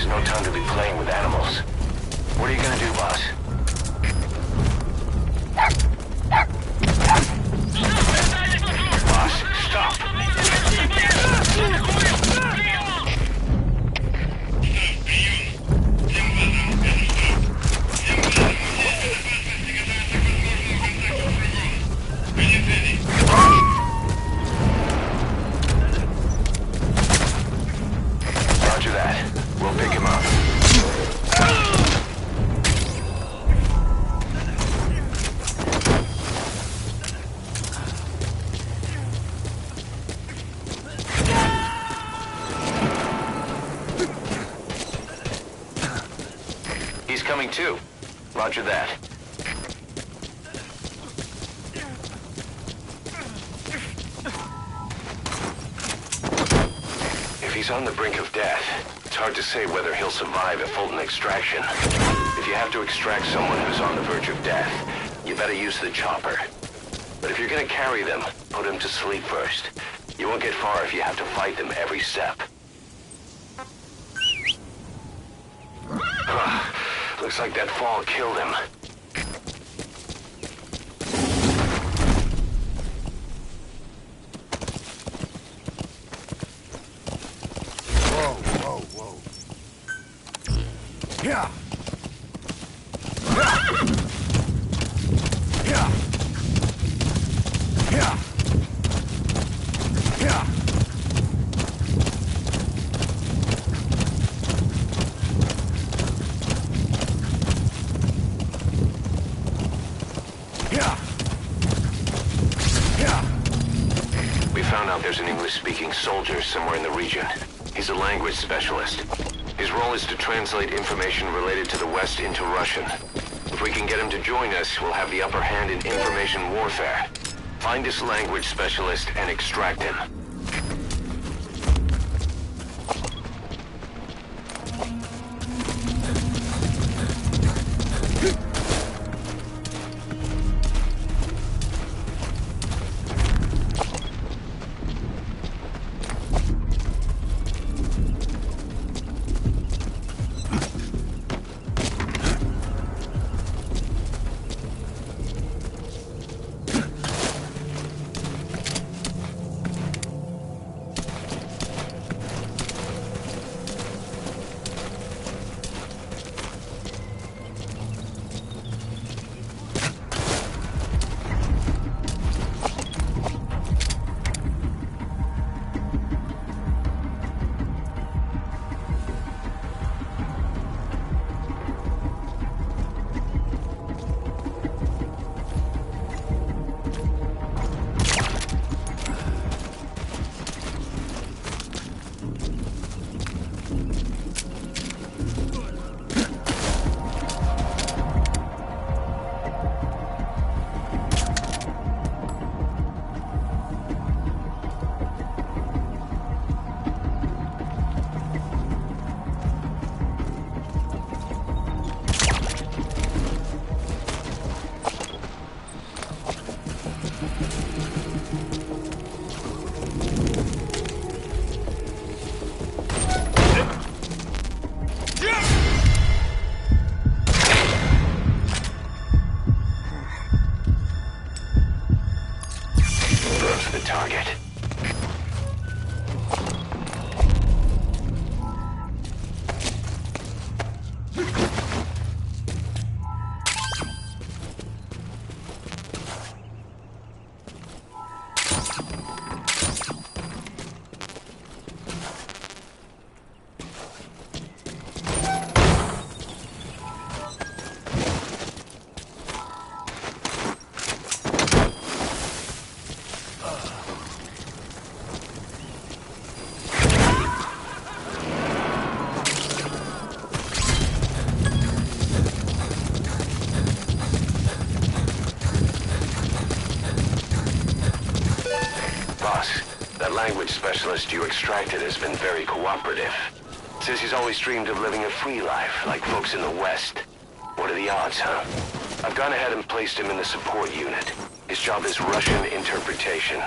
no time to be playing with animals. What are you gonna do, boss? Boss, stop! Roger that. We'll pick him up. He's coming too. Roger that. If he's on the brink of death, it's hard to say whether he'll survive a Fulton extraction. If you have to extract someone who's on the verge of death, you better use the chopper. But if you're gonna carry them, put them to sleep first. You won't get far if you have to fight them every step. Looks like that fall killed him. Yeah. Yeah. Yeah. Yeah. Yeah. Yeah. Yeah. We found out there's an English-speaking soldier somewhere in the region. He's a language specialist. His role is to translate information related to the West into Russian. If we can get him to join us, we'll have the upper hand in information warfare. Find this language specialist and extract him. The target. That language specialist you extracted has been very cooperative. Says he's always dreamed of living a free life, like folks in the West. What are the odds, huh? I've gone ahead and placed him in the support unit. His job is Russian interpretation.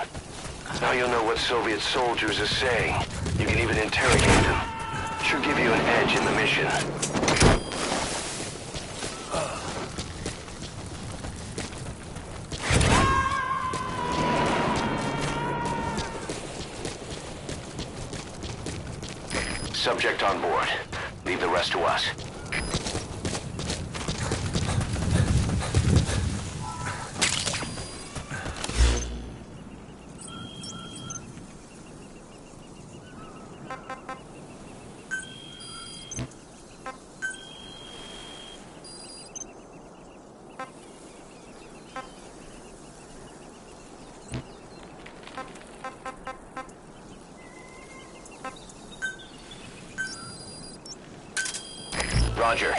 Now you'll know what Soviet soldiers are saying. You can even interrogate them. should give you an edge in the mission. Subject on board. Leave the rest to us. Roger.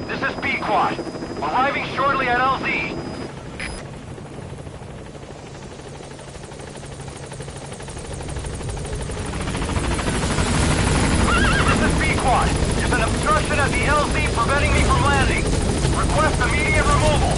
This is B-Quad. Arriving shortly at LZ. This is B-Quad. There's an obstruction at the LZ preventing me from landing. Request immediate removal.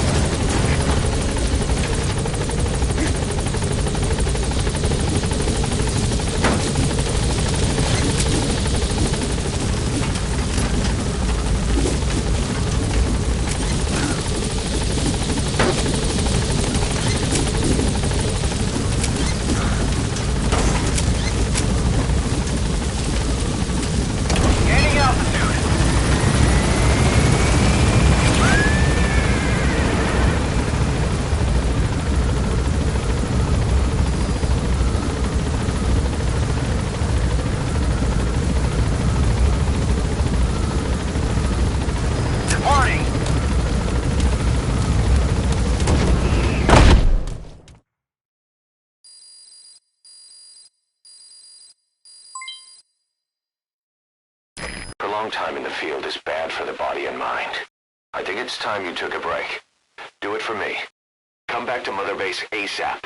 Prolonged time in the field is bad for the body and mind. I think it's time you took a break. Do it for me. Come back to Mother Base ASAP.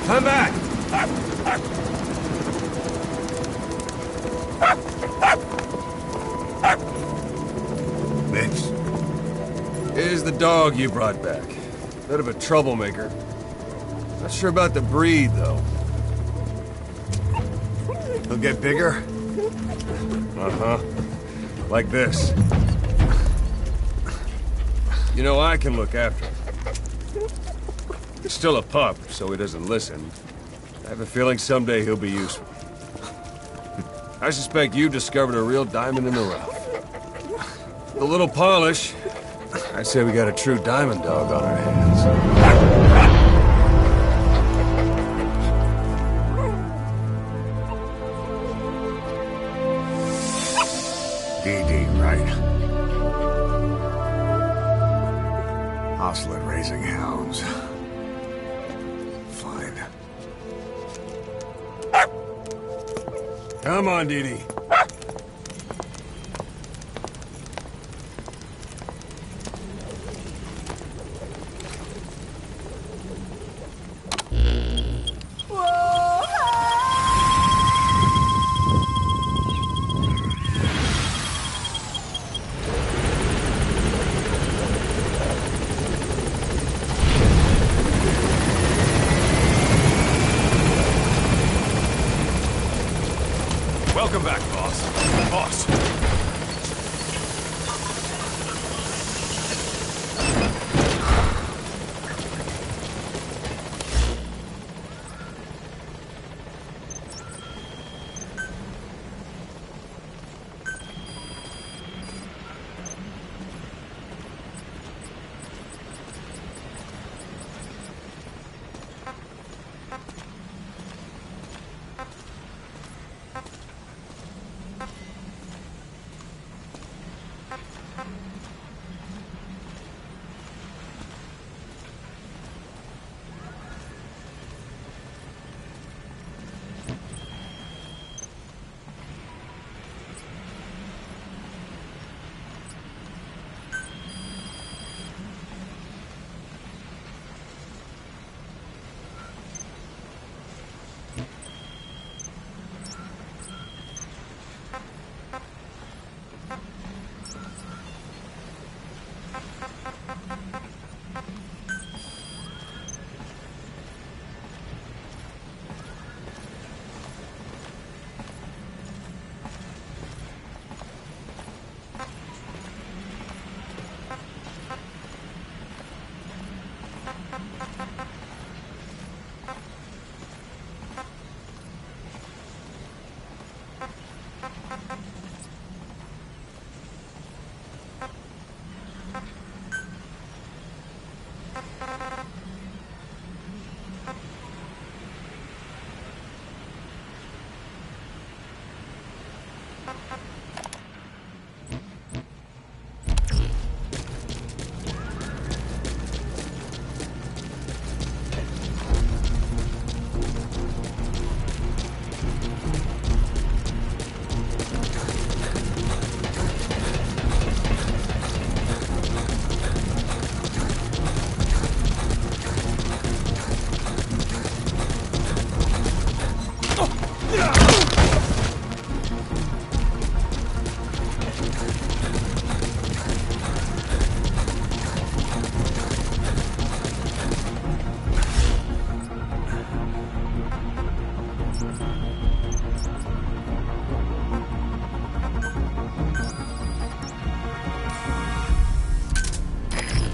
Come back! Mix. Here's the dog you brought back. Bit of a troublemaker. Not sure about the breed, though. He'll get bigger? Uh-huh. Like this. You know, I can look after him. He's still a pup, so he doesn't listen. I have a feeling someday he'll be useful. I suspect you discovered a real diamond in the rough. With a little polish, I'd say we got a true diamond dog on our hands. DD, right? Hostile at raising hounds. Fine. Come on, Dee Dee. Welcome back, boss. Boss.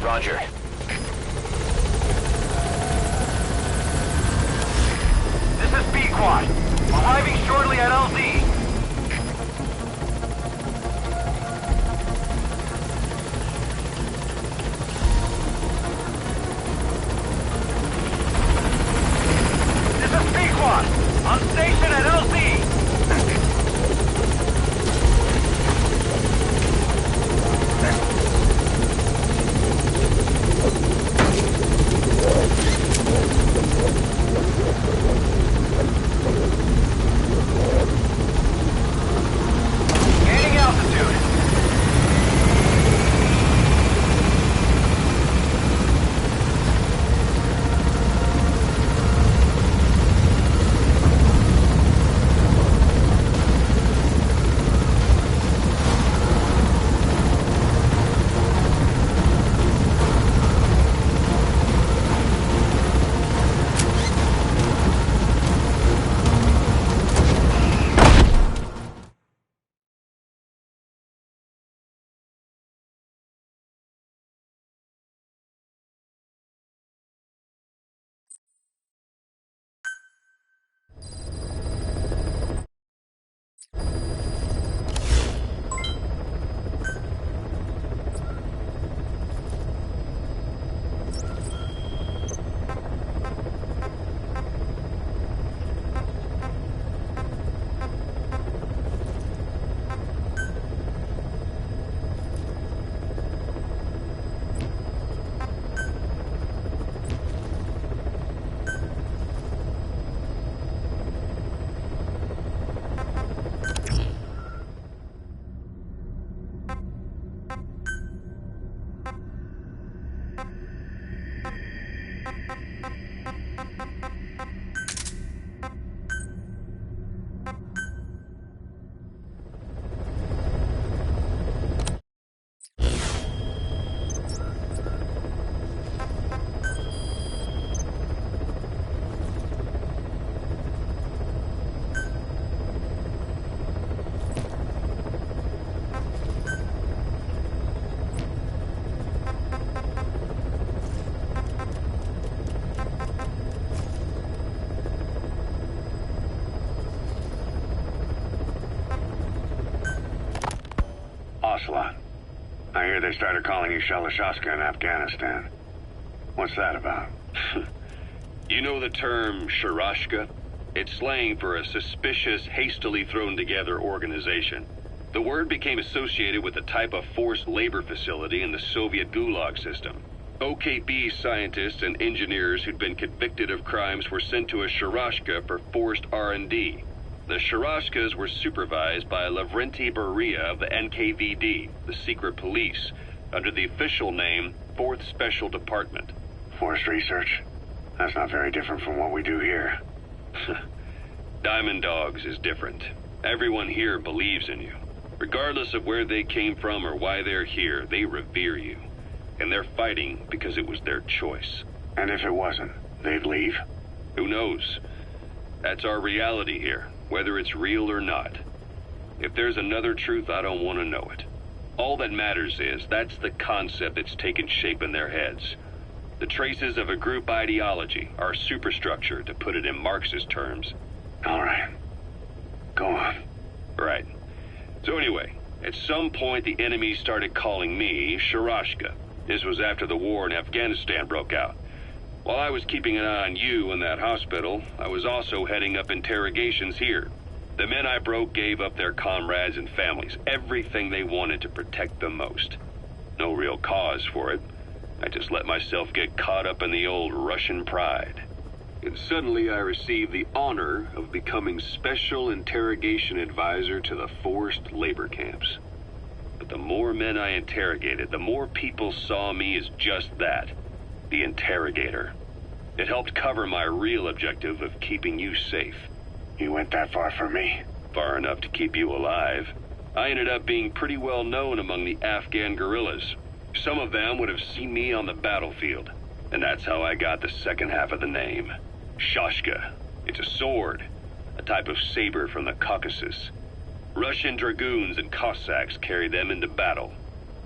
Roger. This is Pequod. Arriving shortly at LZ. This is Pequod. On station at LZ. Gaining altitude. Ocelot. I hear they started calling you Shalashaska in Afghanistan. What's that about? You know the term Sharashka? It's slang for a suspicious, hastily thrown together organization. The word became associated with a type of forced labor facility in the Soviet Gulag system. OKB scientists and engineers who'd been convicted of crimes were sent to a Sharashka for forced R&D. The Sharashkas were supervised by Lavrenti Beria of the NKVD, the secret police, under the official name 4th Special Department. Forced research? That's not very different from what we do here. Diamond Dogs is different. Everyone here believes in you. Regardless of where they came from or why they're here, they revere you. And they're fighting because it was their choice. And if it wasn't, they'd leave? Who knows? That's our reality here, whether it's real or not. If there's another truth, I don't want to know it. All that matters is that's the concept that's taken shape in their heads. The traces of a group ideology, our superstructure, to put it in Marxist terms. All right. Go on. Right. So anyway, at some point the enemy started calling me Sharashka. This was after the war in Afghanistan broke out. While I was keeping an eye on you in that hospital, I was also heading up interrogations here. The men I broke gave up their comrades and families, everything they wanted to protect them most. No real cause for it. I just let myself get caught up in the old Russian pride. And suddenly I received the honor of becoming Special Interrogation Advisor to the forced labor camps. But the more men I interrogated, the more people saw me as just that, the interrogator. It helped cover my real objective of keeping you safe. You went that far for me? Far enough to keep you alive. I ended up being pretty well known among the Afghan guerrillas. Some of them would have seen me on the battlefield, and that's how I got the second half of the name. Shashka. It's a sword, a type of saber from the Caucasus. Russian dragoons and Cossacks carried them into battle.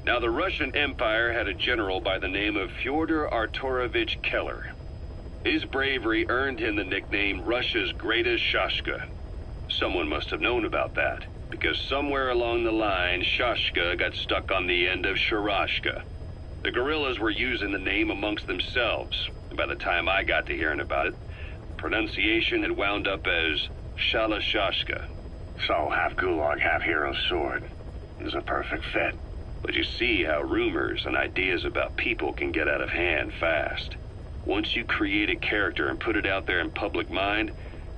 Now, the Russian Empire had a general by the name of Fyodor Arturovich Keller. His bravery earned him the nickname Russia's Greatest Shashka. Someone must have known about that, because somewhere along the line, Shashka got stuck on the end of Sharashka. The guerrillas were using the name amongst themselves, and by the time I got to hearing about it, pronunciation had wound up as Shalashashka. So, half Gulag, half Hero Sword. Is a perfect fit. But you see how rumors and ideas about people can get out of hand fast. Once you create a character and put it out there in public mind,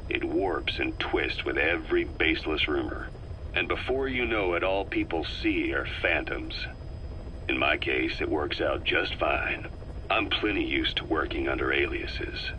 it warps and twists with every baseless rumor. And before you know it, all people see are phantoms. In my case, it works out just fine. I'm plenty used to working under aliases.